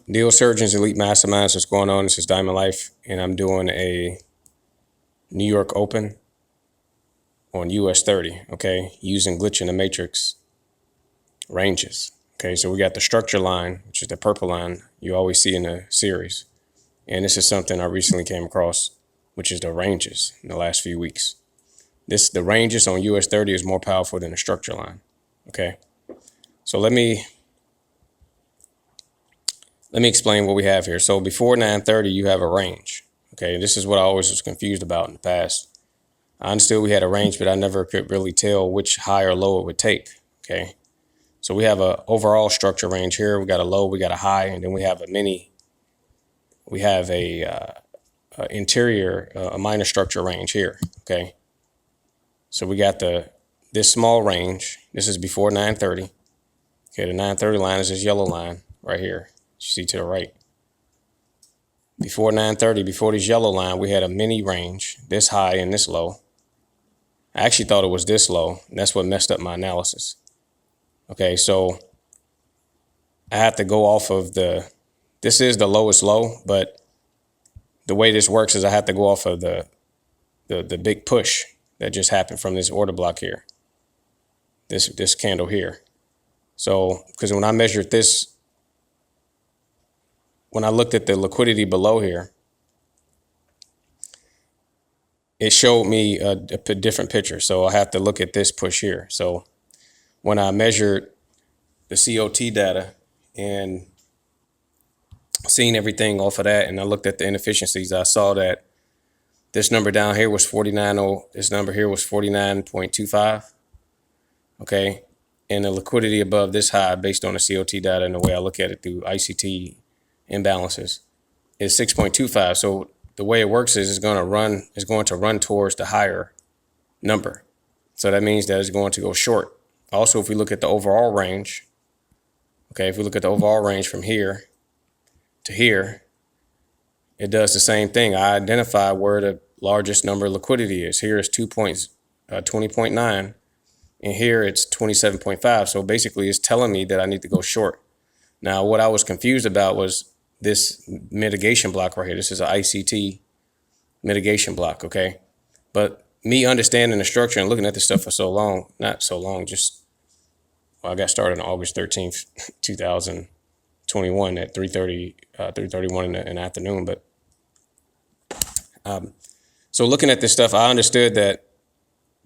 Deal Surgeons Elite Masterminds, what's going on? This is Diamond Life, and I'm doing a New York Open on US30, okay, using Glitch in the Matrix ranges. Okay, so we got the structure line, which is the purple line you always see in the series. And this is something I recently came across, which is the ranges in the last few weeks. The ranges on US30 is more powerful than the structure line, okay? So let me explain what we have here. So before 930, you have a range. Okay, this is what I always was confused about in the past. I understood we had a range, but I never could really tell which high or low it would take. Okay, so we have a overall structure range here. We got a low, we got a high, and then we have a mini. We have a interior, a minor structure range here. Okay, so we got this small range. This is before 930. Okay, the 930 line is this yellow line right here. You see to the right. Before 930, before this yellow line, we had a mini range, this high and this low. I actually thought it was this low, and that's what messed up my analysis. Okay, so I have to go off of this is the lowest low, but the way this works is I have to go off of the big push that just happened from this order block here, this candle here. So, because when I measured this, when I looked at the liquidity below here, it showed me a different picture. So I have to look at this push here. So when I measured the COT data and seen everything off of that, and I looked at the inefficiencies, I saw that this number down here was 49. This number here was 49.25. Okay. And the liquidity above this high, based on the COT data and the way I look at it through ICT imbalances, is 6.25. So the way it works is it's going to run towards the higher number. So that means that it's going to go short. Also, if we look at the overall range, okay, if we look at the overall range from here to here, it does the same thing. I identify where the largest number of liquidity is. Here is 20.9, and here it's 27.5. So basically it's telling me that I need to go short. Now, what I was confused about was this mitigation block right here. This is an ICT mitigation block, okay? But me understanding the structure and looking at this stuff for so long, not so long, I got started on August 13th, 2021 at 3:31 in the afternoon. But so looking at this stuff, I understood that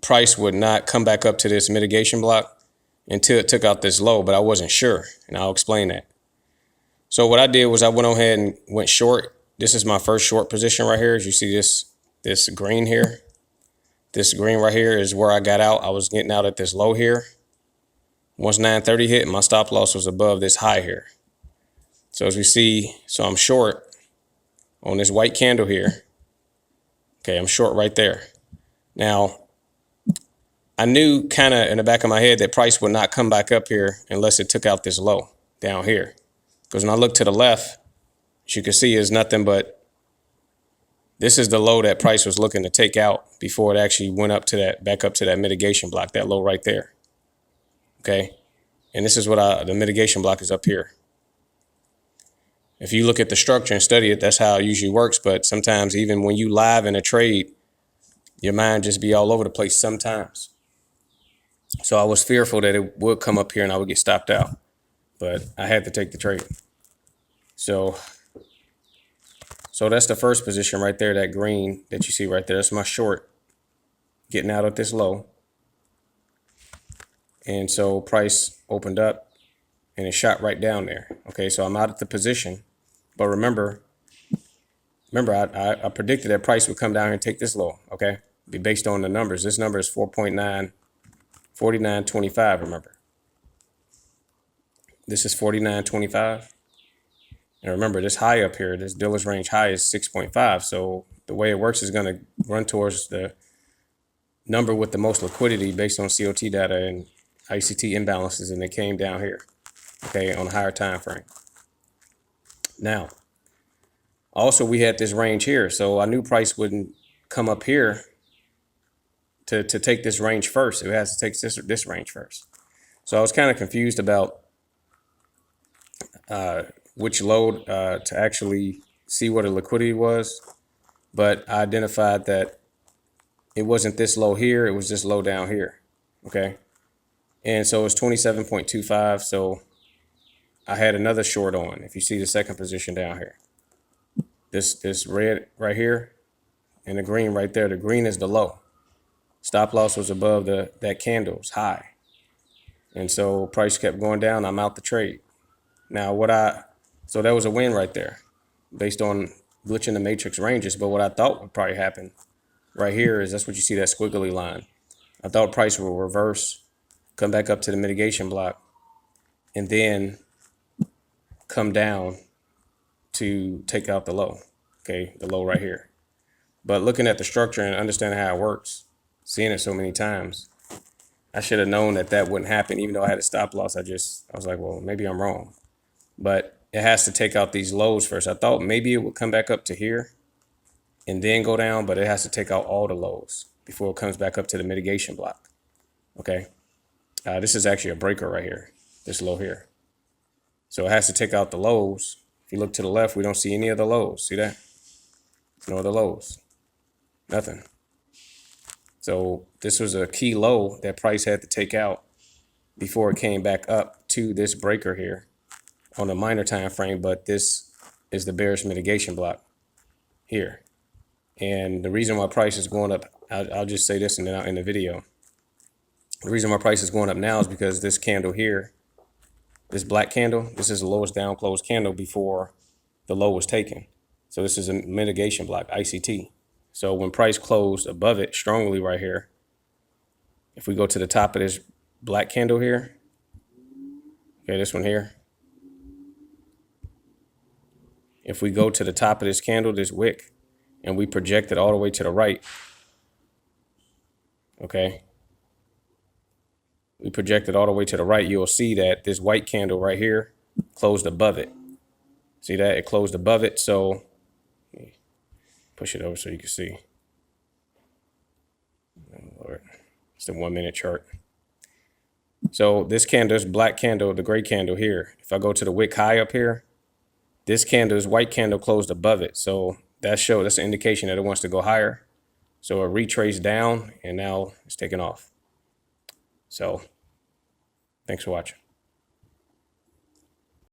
price would not come back up to this mitigation block until it took out this low, but I wasn't sure, and I'll explain that. So what I did was I went ahead and went short. This is my first short position right here. As you see this green here, this green right here is where I got out. I was getting out at this low here. Once 930 hit, my stop loss was above this high here. So as we see, so I'm short on this white candle here. Okay, I'm short right there. Now, I knew kind of in the back of my head that price would not come back up here unless it took out this low down here. Because when I look to the left, as you can see, is nothing but this is the low that price was looking to take out before it actually went up to that, back up to that mitigation block, that low right there. Okay, and this is what the mitigation block is up here. If you look at the structure and study it, that's how it usually works. But sometimes even when you live in a trade, your mind just be all over the place sometimes. So I was fearful that it would come up here and I would get stopped out, but I had to take the trade. So that's the first position right there, that green that you see right there. That's my short getting out at this low. And so price opened up and it shot right down there. Okay, so I'm out of the position. But remember, I predicted that price would come down here and take this low, okay? Be based on the numbers. This number is 4.9, 49.25, remember. This is 49.25. And remember, this high up here, this Dillard's range high is 6.5. So the way it works is going to run towards the number with the most liquidity based on COT data and ICT imbalances, and they came down here, okay, on a higher time frame. Now, also we had this range here, so I knew price wouldn't come up here to take this range first. It has to take this range first. So I was kind of confused about which low to actually see what a liquidity was, but I identified that it wasn't this low here, it was this low down here, okay? And so it's 27.25, so I had another short on. If you see the second position down here, this red right here and the green right there, the green is the low. Stop loss was above that candle's high. And so price kept going down, I'm out the trade. Now so that was a win right there based on glitching the matrix ranges. But what I thought would probably happen right here is that's what you see, that squiggly line. I thought price will reverse, come back up to the mitigation block, and then come down to take out the low, okay, the low right here. But looking at the structure and understanding how it works, seeing it so many times, I should have known that that wouldn't happen. Even though I had a stop loss, I was like, well, maybe I'm wrong. But it has to take out these lows first. I thought maybe it would come back up to here and then go down, but it has to take out all the lows before it comes back up to the mitigation block, okay? This is actually a breaker right here, this low here. So it has to take out the lows. If you look to the left, we don't see any of the lows. See that? No other lows, nothing. So this was a key low that price had to take out before it came back up to this breaker here on a minor time frame, but this is the bearish mitigation block here. And the reason why price is going up, I'll just say this and then I'll end the video. The reason why price is going up now is because this candle here, this black candle, this is the lowest down closed candle before the low was taken. So this is a mitigation block, ICT. So when price closed above it strongly right here, if we go to the top of this black candle here, okay, this one here. If we go to the top of this candle, this wick, and we project it all the way to the right, okay, we project it all the way to the right, you'll see that this white candle right here closed above it. See that? It closed above it. So push it over so you can see. Oh, Lord. It's the 1 minute chart. So this candle, this black candle, the gray candle here, if I go to the wick high up here, this candle, this white candle closed above it. So that's an indication that it wants to go higher. So it retraced down and now it's taking off. So thanks for watching.